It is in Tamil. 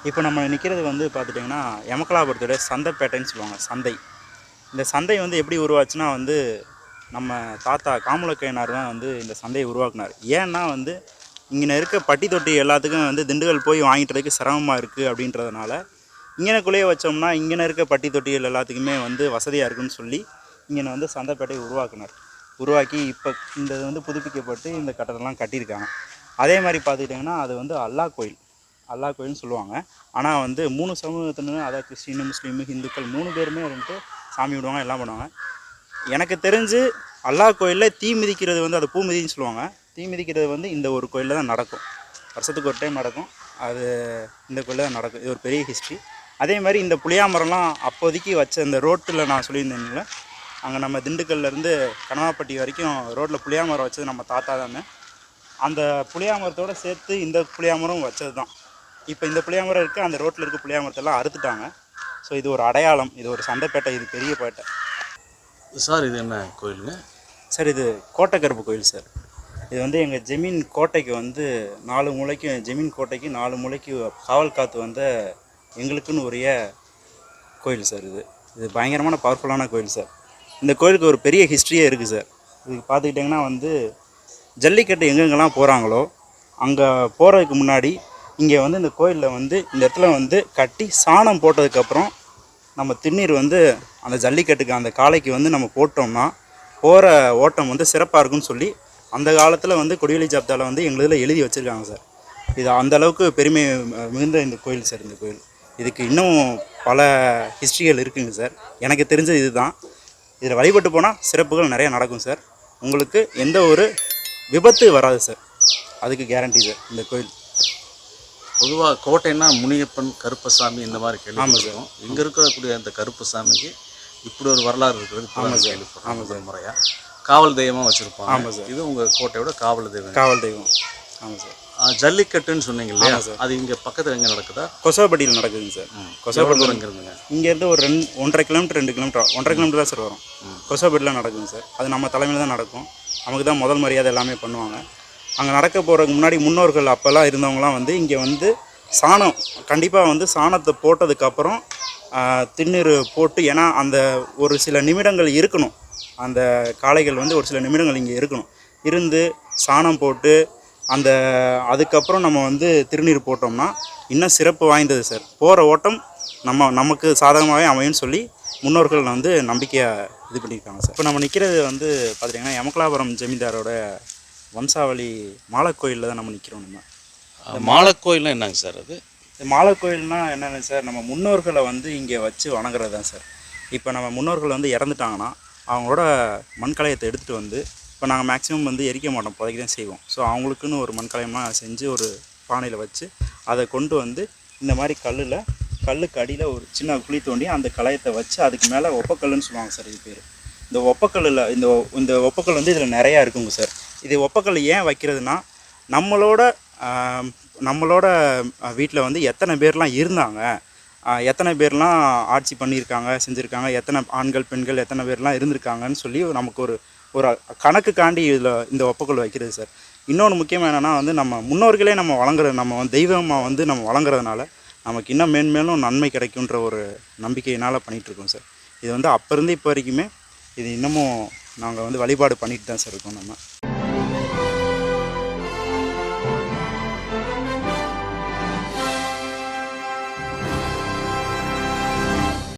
இப்போ நம்ம நிற்கிறது வந்து பார்த்துட்டிங்கன்னா எமக்கலாபுரத்தோட சந்தைப்பேட்டைன்னு சொல்லுவாங்க. சந்தை. இந்த சந்தை வந்து எப்படி உருவாச்சுன்னா வந்து நம்ம தாத்தா காமலக்கையனார் தான் வந்து இந்த சந்தையை உருவாக்குனார். ஏன்னா வந்து இங்கே இருக்க பட்டி தொட்டி எல்லாத்துக்கும் வந்து திண்டுக்கல் போய் வாங்கிட்டுறதுக்கு சிரமமாக இருக்குது அப்படின்றதுனால இங்கனக்குள்ளேயே வச்சோம்னா இங்கே இருக்க பட்டி தொட்டிகள் எல்லாத்துக்குமே வந்து வசதியாக இருக்குன்னு சொல்லி இங்கே வந்து சந்தைப்பேட்டையை உருவாக்குனார். உருவாக்கி இப்போ இந்த வந்து புதுப்பிக்கப்பட்டு இந்த கட்டடம்லாம் கட்டியிருக்காங்க. அதே மாதிரி பார்த்துக்கிட்டிங்கன்னா அது வந்து அல்லாஹ் கோயில். அல்லாஹ் கோயில்னு சொல்லுவாங்க. ஆனால் வந்து 3 சமூகத்தினரும், அதாவது கிறிஸ்டின், முஸ்லீமு, இந்துக்கள் 3 பேருமே வந்துட்டு சாமி விடுவாங்க, எல்லாம் பண்ணுவாங்க. எனக்கு தெரிஞ்சு அல்லாஹ் கோயிலில் தீ மிதிக்கிறது வந்து அது பூ மிதின்னு சொல்லுவாங்க. தீ மிதிக்கிறது வந்து இந்த ஒரு கோயிலில் தான் நடக்கும். வருஷத்துக்கு ஒரு டைம் நடக்கும். அது இந்த கோயிலில் தான் நடக்கும். இது ஒரு பெரிய ஹிஸ்ட்ரி. அதே மாதிரி இந்த புளியாமரம்லாம் அப்போதைக்கு வச்ச இந்த ரோட்டில் நான் சொல்லியிருந்தேன்ல, அங்கே நம்ம திண்டுக்கல்லேருந்து கனவாப்பட்டி வரைக்கும் ரோட்டில் புளியாமரம் வச்சது நம்ம தாத்தா தானே. அந்த புளியாமரத்தோடு சேர்த்து இந்த புளியாமரம் வச்சது தான். இப்போ இந்த புளியாமரம் இருக்குது, அந்த ரோட்டில் இருக்க புளியாமரத்தெல்லாம் அறுத்துட்டாங்க. ஸோ இது ஒரு அடையாளம். இது ஒரு சந்தைப்பேட்டை, இது பெரிய பேட்டை சார். இது என்ன கோயிலுங்க சார்? இது கோட்டைக்கருப்பு கோயில் சார். இது வந்து எங்கள் ஜமீன் கோட்டைக்கு வந்து 4 மூலைக்கு, ஜமீன் கோட்டைக்கு 4 மூலைக்கு காவல் காத்து வந்த எங்களுக்குன்னு உரிய கோயில் சார். இது பயங்கரமான பவர்ஃபுல்லான கோயில் சார். இந்த கோயிலுக்கு ஒரு பெரிய ஹிஸ்ட்ரியே இருக்குது சார். இதுக்கு பார்த்துக்கிட்டிங்கன்னா வந்து ஜல்லிக்கட்டு எங்கெங்கெல்லாம் போகிறாங்களோ அங்கே போகிறதுக்கு முன்னாடி இங்கே வந்து இந்த கோயிலில் வந்து இந்த இடத்துல வந்து கட்டி சாணம் போட்டதுக்கப்புறம் நம்ம திருநீர் வந்து அந்த ஜல்லிக்கட்டுக்கு அந்த காளைக்கு வந்து நம்ம போட்டோம்னா போகிற ஓட்டம் வந்து சிறப்பாக இருக்குன்னு சொல்லி அந்த காலத்தில் வந்து கொடிவேலி ஜாப்தாவில் வந்து எங்களில் எழுதி வச்சுருக்காங்க சார். இது அந்தளவுக்கு பெருமை மிகுந்த இந்த கோயில் சார். இந்த கோயில் இதுக்கு இன்னும் பல ஹிஸ்ட்ரிகள் இருக்குங்க சார். எனக்கு தெரிஞ்சது இதுதான். இதில் வழிபட்டு போனால் சிறப்புகள் நிறையா நடக்கும் சார். உங்களுக்கு எந்த ஒரு விபத்து வராது சார், அதுக்கு கேரண்டி சார். இந்த கோயில் பொதுவாக கோட்டைன்னா முனியப்பன், கருப்பசாமி இந்த மாதிரி கேள்விப்பட்டிருக்கோம். இங்கே இருக்கக்கூடிய அந்த கருப்பசாமிக்கு இப்படி ஒரு வரலாறு இருக்கிறது. ஆமாம் சார். ஆமாம் சார். முறையாக காவல் தெய்வமாக வச்சுருப்பாங்க. ஆமாம் சார். இது உங்கள் கோட்டையோட காவல் தெய்வம். ஆமாம் சார். ஜல்லிக்கட்டுன்னு சொன்னீங்க இல்லையா சார்? அது இங்கே பக்கத்தில் எங்கே நடக்குதா? கொசவப்பட்டியில் நடக்குதுங்க சார். கொசவப்பட்டி இருந்துங்க இங்கேருந்து ஒரு 1.5 கிலோமீட்டர் 2 கிலோமீட்டர் 1.5 கிலோமீட்டர் தான் சார் வரும். கொசவப்பட்டியில் நடக்குதுங்க சார். அது நம்ம தலைமையில் தான் நடக்கும். நமக்கு தான் முதல் மரியாதை எல்லாமே பண்ணுவாங்க. அங்கே நடக்க போகிறதுக்கு முன்னாடி முன்னோர்கள் அப்போல்லாம் இருந்தவங்களாம் வந்து இங்கே வந்து சாணம் கண்டிப்பாக வந்து சாணத்தை போட்டதுக்கப்புறம் திருநீர் போட்டு, ஏன்னா அந்த ஒரு சில நிமிடங்கள் இருக்கணும், அந்த காளைகள் வந்து ஒரு சில நிமிடங்கள் இங்கே இருக்கணும், இருந்து சாணம் போட்டு அந்த அதுக்கப்புறம் நம்ம வந்து திருநீர் போட்டோம்னா இன்னும் சிறப்பு வாய்ந்தது சார். போகிற ஓட்டம் நமக்கு சாதகமாகவே அமையும்னு சொல்லி முன்னோர்கள் வந்து நம்பிக்கையாக இது பண்ணியிருக்காங்க சார். இப்போ நம்ம நிற்கிறது வந்து பார்த்திங்கன்னா எமக்கலாபுரம் ஜமீன்தாரோட வம்சாவளி மாலக்கோயிலில் தான் நம்ம நிற்கிறோம். நம்ம மாலக்கோயில்னால் என்னங்க சார்? அது மாலக்கோயில்னால் என்னென்ன சார், நம்ம முன்னோர்களை வந்து இங்கே வச்சு வணங்குறது தான் சார். இப்போ நம்ம முன்னோர்கள் வந்து இறந்துட்டாங்கன்னா அவங்களோட மண்கலயத்தை எடுத்துகிட்டு வந்து, இப்போ நாங்கள் மேக்ஸிமம் வந்து எரிக்க மாட்டோம், புதைக்க தான் செய்வோம். ஸோ அவங்களுக்குன்னு ஒரு மண்கலயமாக செஞ்சு ஒரு பானையில் வச்சு அதை கொண்டு வந்து இந்த மாதிரி கல்லுக்கு அடியில் ஒரு சின்ன குழி தோண்டி அந்த கலயத்தை வச்சு அதுக்கு மேலே ஒப்பக்கல்லுன்னு சொல்லுவாங்க சார். இது பேர் இந்த ஒப்பக்கல்லில் இந்த ஒப்பக்கல் வந்து இதில் நிறையா இருக்குங்க சார். இது ஒப்பக்கல் ஏன் வைக்கிறதுனா, நம்மளோட வீட்டில் வந்து எத்தனை பேர்லாம் இருந்தாங்க, எத்தனை பேர்லாம் ஆட்சி பண்ணியிருக்காங்க, செஞ்சுருக்காங்க, எத்தனை ஆண்கள் பெண்கள் எத்தனை பேர்லாம் இருந்திருக்காங்கன்னு சொல்லி நமக்கு ஒரு கணக்குக்காண்டி இதில் இந்த ஒப்பக்கல் வைக்கிறது சார். இன்னொன்று முக்கியமாக என்னென்னா வந்து நம்ம முன்னோர்களே நம்ம வழங்குறது, நம்ம வந்து தெய்வமாக வந்து நம்ம வழங்குறதுனால நமக்கு இன்னும் மேன்மேலும் நன்மை கிடைக்குன்ற ஒரு நம்பிக்கையினால் பண்ணிகிட்ருக்கோம் சார். இது வந்து அப்போ இருந்து இப்போ வரைக்குமே இது இன்னமும் நாங்கள் வந்து வழிபாடு பண்ணிட்டு தான் சார் இருக்கோம் நம்ம.